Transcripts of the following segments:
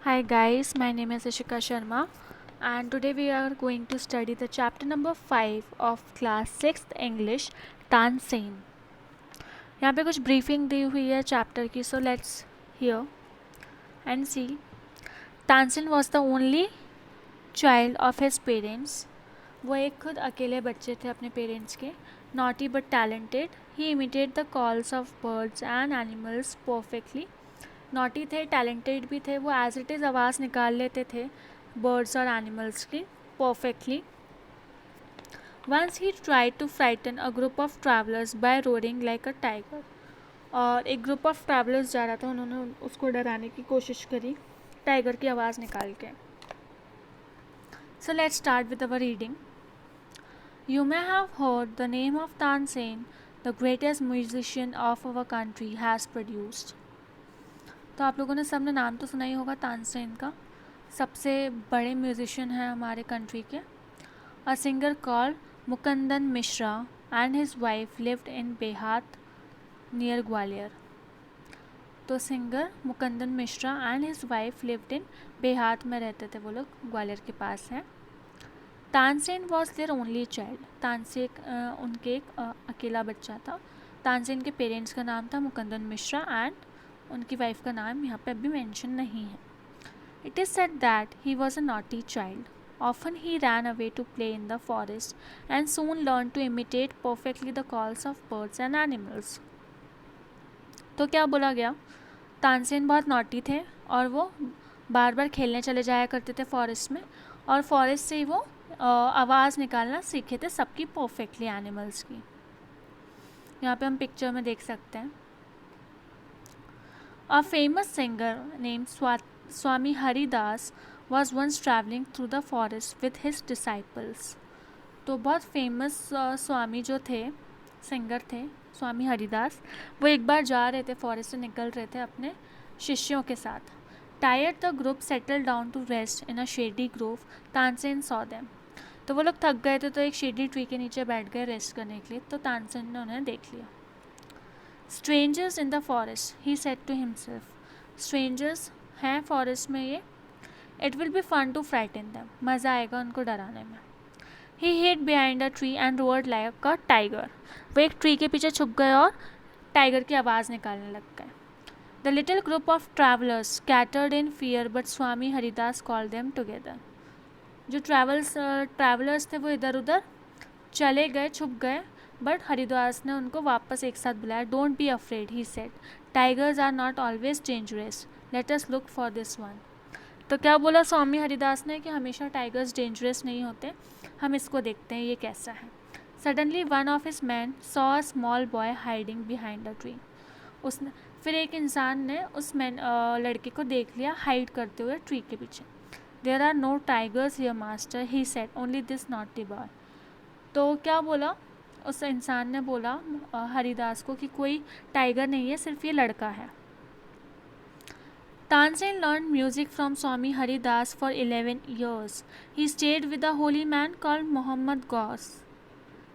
Hi guys, my name is Ishika Sharma and today we are going to study the chapter number 5 of class 6th English Tansen. यहाँ पे कुछ briefing दी हुई है chapter की, so let's hear and see. Tansen was the only child of his parents. वो एक खुद अकेले बच्चे थे अपने पेरेंट्स के। Naughty but talented, he imitated the calls of birds and animals perfectly. Naughty थे, टैलेंटेड भी थे, वो एज इट इज़ आवाज़ निकाल लेते थे बर्ड्स और एनिमल्स की perfectly. Once he tried to frighten a group of travellers by roaring like a tiger. और एक ग्रुप ऑफ ट्रैवलर्स जा रहा था, उन्होंने उसको डराने की कोशिश करी टाइगर की आवाज़ निकाल के। So let's start with our reading. You may have heard the name of Tansen, the greatest musician of our country has produced. तो आप लोगों ने सबने नाम तो सुना ही होगा तानसेन का। सबसे बड़े म्यूजिशियन हैं हमारे कंट्री के। A singer called Mukundan Mishra and his wife lived in Behat near Gwalior. तो singer Mukundan Mishra and his wife lived in Behat में रहते थे वो लोग, ग्वालियर के पास हैं। Tansen was their only child. Tansen उनके एक अकेला बच्चा था। तानसेन के पेरेंट्स का नाम था मुकुंदन मिश्रा एंड उनकी वाइफ का नाम यहाँ पे अभी मेंशन नहीं है। It is said that he was a naughty child. Often he ran away to play in the forest and soon learned to imitate perfectly the calls of birds and animals. तो क्या बोला गया, तानसेन बहुत naughty थे और वो बार बार खेलने चले जाया करते थे फॉरेस्ट में, और फॉरेस्ट से ही वो आवाज़ निकालना सीखे थे सबकी परफेक्टली एनिमल्स की। यहाँ पे हम पिक्चर में देख सकते हैं। A famous singer named Swami Haridas was once traveling through the forest with his disciples. तो बहुत फेमस स्वामी जो थे, सिंगर थे स्वामी हरिदास, वो एक बार जा रहे थे, फॉरेस्ट से निकल रहे थे अपने शिष्यों के साथ। Tired the group settle down to rest in a shady grove, Tansen saw them. तो वो लोग थक गए थे तो एक शेडी ट्री के नीचे बैठ गए रेस्ट करने के लिए, तो तानसेन ने उन्हें देख लिया। Strangers in the forest, he said to himself. Strangers हैं फॉरेस्ट में ये, it will be fun to frighten them, मज़ा आएगा उनको डराने में। He hid behind a tree and roared like a tiger. वो एक ट्री के पीछे छुप गए और टाइगर की आवाज़ निकालने लग गए। The little group of travellers scattered in fear but Swami Haridas called them together. जो ट्रैवलर्स थे वो इधर उधर चले गए, छुप गए, बट हरिदास ने उनको वापस एक साथ बुलाया। Don't be afraid, he said, tigers are not always dangerous, let us look for this one. तो क्या बोला स्वामी हरिदास ने कि हमेशा टाइगर्स डेंजरस नहीं होते, हम इसको देखते हैं ये कैसा है। Suddenly one of his man saw a small boy hiding behind a tree. उसने फिर एक इंसान ने उस लड़के को देख लिया हाइड करते हुए ट्री के पीछे। There are no tigers here master, he said, only this naughty boy. तो क्या बोला उस इंसान ने, बोला हरिदास को कि कोई टाइगर नहीं है, सिर्फ ये लड़का है। Tansen learned music from Swami Haridas for 11 years. He stayed with a holy man called Muhammad Ghaus.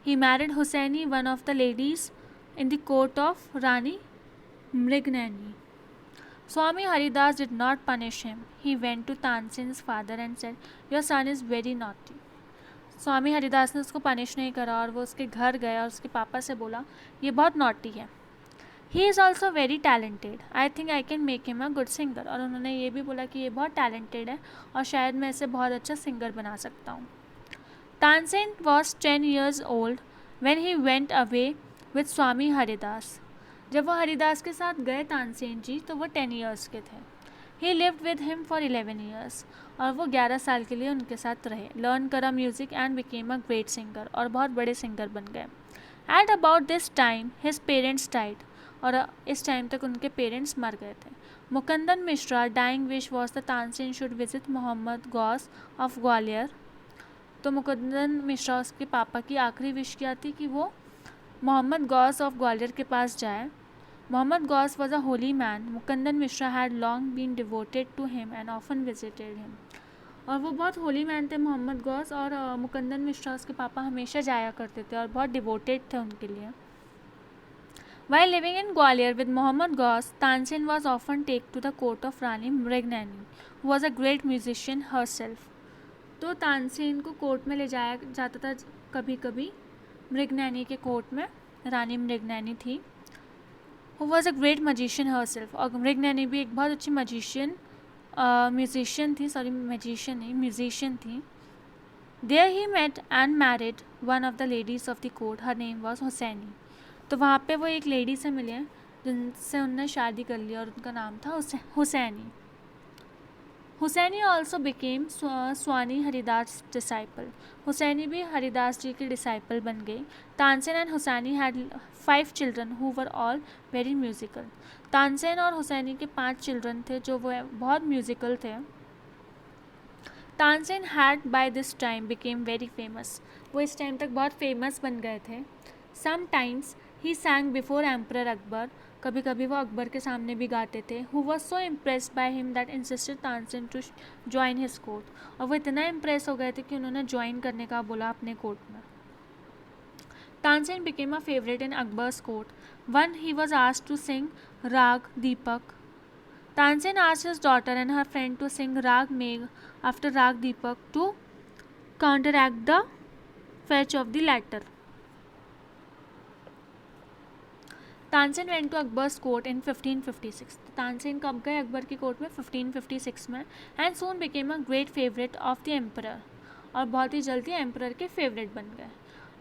He married Hussaini, one of the ladies in the court of Rani Mrignani. Swami Haridas did not punish him. He went to Tansen's father and said, "Your son is very naughty." स्वामी हरिदास ने उसको punish नहीं करा और वो उसके घर गया और उसके पापा से बोला, ये बहुत नॉटी है। He is also very talented, I think I can make him a good singer. और उन्होंने ये भी बोला कि ये बहुत टैलेंटेड है और शायद मैं इसे बहुत अच्छा सिंगर बना सकता हूँ। Tansen was 10 years old when he went away with Swami Haridas. जब वो हरिदास के साथ गए तानसेन जी तो वो 10 years के थे। ही lived with him for 11 years, और वो 11 साल के लिए उनके साथ रहे। लर्न करा music and became a great singer, और बहुत बड़े सिंगर बन गए। At about this time his parents died, और इस टाइम तक उनके पेरेंट्स मर गए थे। Mukundan Mishra dying wish was the Tansen should visit Mohammad Ghaus of Gwalior. तो मुकुंदन मिश्रा, उसके पापा की आखिरी विश क्या थी कि वो मोहम्मद गौस ऑफ ग्वालियर के पास जाए। Muhammad Ghaus was a holy man. Mukundan Mishra had long been devoted to him and often visited him. और वो बहुत होली मैन थे मोहम्मद गौस, और मुकुंदन मिश्रा उसके पापा हमेशा जाया करते थे और बहुत डिवोटेड थे उनके लिए। While living in Gwalior with Muhammad Ghaus, Tansen was often taken to the court of Rani Mrignani, who was a great musician herself. तो तानसेन को कोर्ट में ले जाया जाता था कभी कभी, मृगनैनी के कोर्ट में. रानी मृगनैनी थी, who was a great magician herself. और मृगनैनी भी एक बहुत अच्छी म्यूजिशियन थी, सॉरी मैजिशियन नहीं, म्यूजिशियन थी. There he met and married one of the ladies of the court. Her name was Husaini. तो वहाँ पे वो एक लेडी से मिले जिनसे उनने शादी कर ली और उनका नाम था Husaini. Husaini also became Swami Haridas disciple. Husaini भी हरिदास जी के डिसाइपल बन गई. Tansen and Husaini had 5 children who were all very musical. Tansen और हुसैनी के 5 चिल्ड्रन थे जो वो बहुत म्यूजिकल थे. Tansen had by this time became very famous. वो इस टाइम तक बहुत फेमस बन गए थे. Sometimes he sang before emperor Akbar. कभी कभी वो अकबर के सामने भी गाते थे. Who was so impressed by him that insisted Tansen to join his court. और वो इतना इम्प्रेस हो गए थे कि उन्होंने ज्वाइन करने का बोला अपने कोर्ट में. Tansen became a favourite in Akbar's court. Once he was asked to sing raga Deepak. Tansen asked his daughter and her friend to sing Rag Megh after Rag Deepak to counteract the fetch of the latter. Tansen went to Akbar's court in 1556. Tansen कब गए अकबर की court में? 1556 में. and soon became a great favorite of the emperor. और बहुत ही जल्दी emperor के favourite बन गए.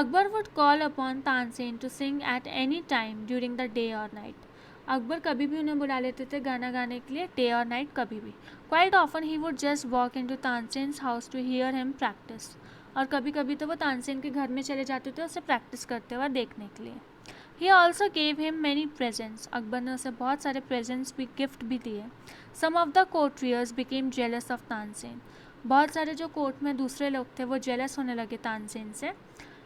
Akbar would call upon Tansen to sing at any time during the day or night. Akbar कभी भी उन्हें बुला लेते थे गाना गाने के लिए, डे और नाइट कभी भी. Quite often he would just walk into Tansen's house to hear him practise. और कभी कभी तो वो तानसेन के घर में चले जाते थे उसे प्रैक्टिस करते हुए देखने के लिए. He also gave him many presents. Akbar ने उसे बहुत सारे प्रेजेंट्स भी, गिफ्ट भी दिए. Some of the courtiers became jealous of Tansen. बहुत सारे जो कोर्ट में दूसरे लोग थे वो जेलस होने लगे तानसेन से.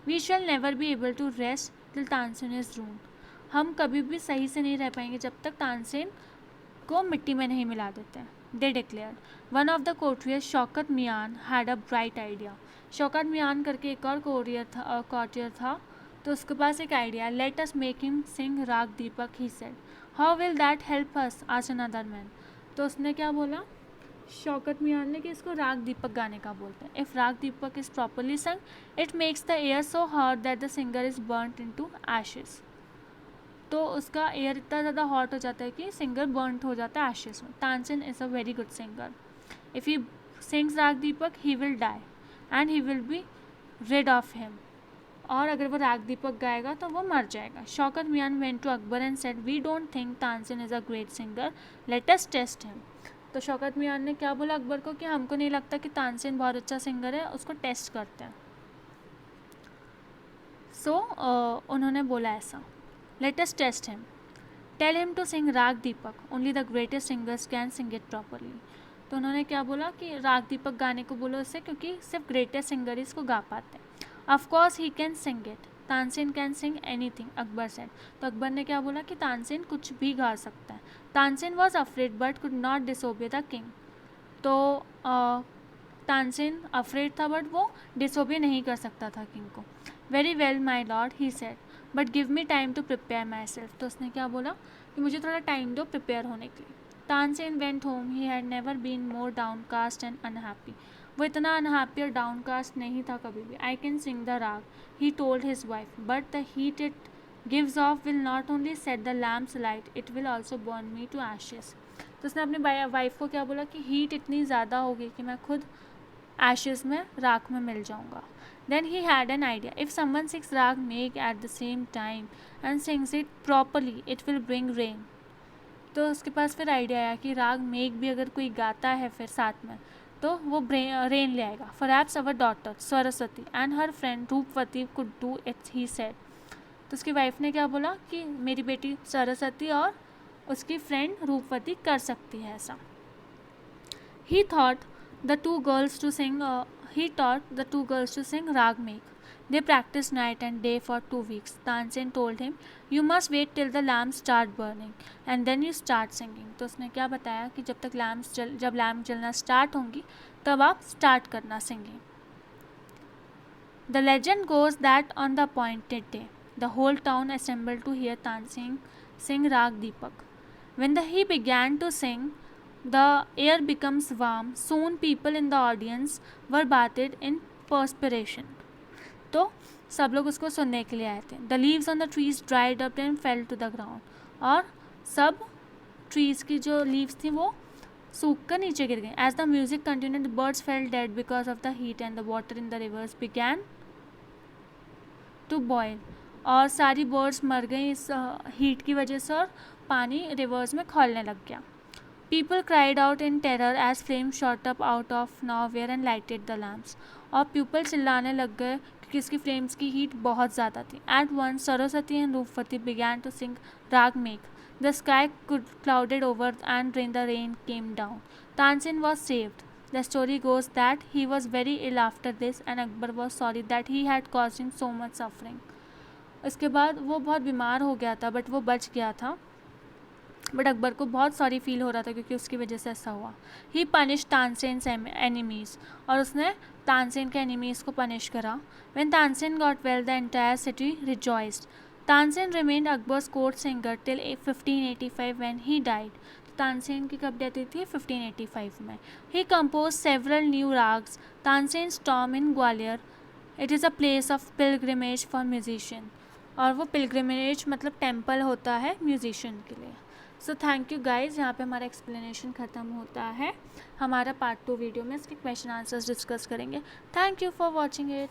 We shall never be able to rest till Tansen is ruined. हम कभी भी सही से नहीं रह पाएंगे जब तक तानसेन को मिट्टी में नहीं मिला देते. They declare. One of the courtiers Shaukat Mian had a bright idea. Shaukat Mian करके एक और कोर्टियर था तो उसके पास एक idea. Let us make him sing raga Deepak, he said. How will that help us? Asked another man. तो उसने क्या बोला, शौकत मियान ने, कि इसको राग दीपक गाने का बोलते हैं. If raga Deepak is properly sung it makes the air so hot that the singer is burned into ashes. तो उसका एयर इतना ज़्यादा हॉट हो जाता है कि सिंगर बर्नड हो जाता है एशेस में. Tansen is a very good singer. If he sings raga Deepak he will die and he will be rid of him. और अगर वो राग दीपक गाएगा तो वो मर जाएगा. Shaukat Mian went to Akbar and said we don't think Tansen is a great singer, let us test him. तो शौकत मियान ने क्या बोला अकबर को कि हमको नहीं लगता कि तानसेन बहुत अच्छा सिंगर है, उसको टेस्ट करते हैं. सो उन्होंने बोला ऐसा, let us test him. Tell him to sing raga Deepak, only the greatest singers can sing it properly. तो उन्होंने क्या बोला कि राग दीपक गाने को बोलो उससे, क्योंकि सिर्फ ग्रेटेस्ट सिंगर ही इसको गा पाते हैं. Of course he can sing it, Tansen can sing anything, Akbar said. तो अकबर ने क्या बोला कि तानसेन कुछ भी गा सकता है. Tansen was afraid but could not disobey the king. तो तानसेन अफ्रेड था बट वो डिसोबे नहीं कर सकता था किंग को. Very well my lord, he said, but give me time to prepare myself. तो उसने क्या बोला कि मुझे थोड़ा टाइम दो प्रिपेयर होने के लिए. Tansen went home. He had never been more downcast and unhappy. वो इतना अनहैप्पी और डाउन कास्ट नहीं था कभी भी. I can sing the raga, he told his wife, but the heat it gives off will not only set the lamps light, it will also burn me to ashes. तो उसने अपने wife को क्या बोला कि हीट इतनी ज़्यादा होगी कि मैं खुद एशेस में, राख में मिल जाऊँगा. Then he had an idea. If someone sings Rag Megh at the same time and sings it properly, it will bring rain. तो उसके पास फिर आइडिया आया कि राग मेघ भी अगर कोई गाता है फिर साथ में तो वो रेन ले आएगा. Perhaps our daughter Saraswati and her friend रूपवती could do it, he said. तो उसकी वाइफ ने क्या बोला कि मेरी बेटी सरस्वती और उसकी फ्रेंड रूपवती कर सकती है ऐसा. He taught the two girls to sing Rag Megh. They practiced night and day for 2 weeks. Tansen told him, you must wait till the lamps start burning and then you start singing. तो उसने क्या बताया कि जब lamp जलना start होंगी तब आप स्टार्ट करना singing. The legend goes that on the appointed day, The whole town assembled to hear Tansing sing Rag Deepak. When he began to sing, the air becomes warm. Soon people in the audience were bathed in perspiration. तो सब लोग उसको सुनने के लिए आए थे. The leaves on the trees dried up and fell to the ground. और सब trees की जो leaves थी वो सूख कर नीचे गिर गई. As the music continued, the birds fell dead because of the heat and the water in the rivers began to boil. और सारी बर्ड्स मर गई इस हीट की वजह से और पानी रिवर्स में खौलने लग गया. People cried out in terror as flames shot up out of nowhere and lighted the lamps. और पीपल चिल्लाने लग गए क्योंकि इसकी फ्लेम्स की हीट बहुत ज़्यादा थी. At once Saraswati and Rupavati began to sing Rag Megh. The sky clouded over and the rain came down. Tansen was saved. The story goes that he was very ill after this and Akbar was sorry that he had caused him so much suffering. इसके बाद वो बहुत बीमार हो गया था but वो बच गया था. बट अकबर को बहुत सॉरी फील हो रहा था क्योंकि उसकी वजह से ऐसा हुआ. He punish Tansen enemies. और उसने तानसेन के एनिमीज़ को पनिश करा. When Tansen got well the entire city rejoiced. Tansen remained Akbar's court singer till 1585 when he died. Tansen की कब डेथ हुई थी? 1585 में. He compose several new ragas. Tansen's tomb in Gwalior. It is a place of pilgrimage for musician. और वो pilgrimage मतलब temple होता है म्यूजिशियन के लिए. So thank you guys. यहाँ पे हमारा एक्सप्लेनेशन ख़त्म होता है. हमारा पार्ट 2 वीडियो में इसके क्वेश्चन आंसर्स डिस्कस करेंगे. Thank you for watching it.